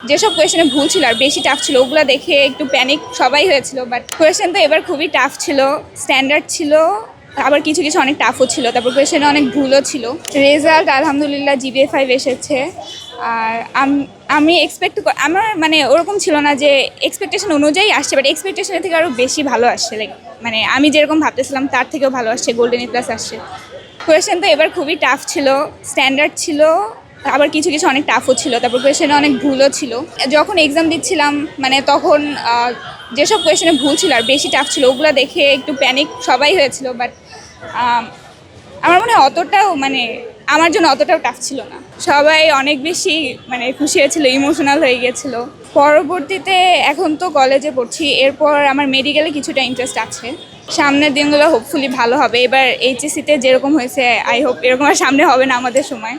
যেসব কোয়েশনে ভুল ছিল আর বেশি টাফ ছিল ওগুলো দেখে একটু প্যানিক সবাই হয়েছিল, বাট কোয়েশন তো এবার খুবই টাফ ছিল, স্ট্যান্ডার্ড ছিল, আবার কিছু কিছু অনেক টাফও ছিল, তারপর কোয়েশনে অনেক ভুলও ছিল। রেজাল্ট আলহামদুলিল্লাহ জিপিএ 5 এসেছে। আর আমি আমার মানে ওরকম ছিল না যে এক্সপেকটেশন অনুযায়ী আসছে, বাট এক্সপেকটেশনের থেকে আরও বেশি ভালো আসছে, লাইক মানে আমি যেরকম ভাবতেছিলাম তার থেকেও ভালো আসছে, গোল্ডেন এ প্লাস আসছে। কোয়েশন তো এবার খুবই টাফ ছিল, স্ট্যান্ডার্ড ছিল, আবার কিছু কিছু অনেক টাফও ছিল, তারপর কোয়েশনে অনেক ভুলও ছিল। যখন এক্সাম দিচ্ছিলাম মানে তখন যেসব কোয়েশনে ভুল ছিল আর বেশি টাফ ছিল ওগুলো দেখে একটু প্যানিক সবাই হয়েছিল, বাট আমার মনে হয় অতটাও মানে আমার জন্য অতটাও টাফ ছিল না। সবাই অনেক বেশি মানে খুশি হয়েছিল, ইমোশনাল হয়ে গিয়েছিল। পরবর্তীতে এখন তো কলেজে পড়ছি, এরপর আমার মেডিকেলে কিছুটা ইন্টারেস্ট আছে। সামনের দিনগুলো হোপফুলি ভালো হবে। এবার এইচএসসিতে যেরকম হয়েছে আই হোপ এরকম আর সামনে হবে না আমাদের সময়।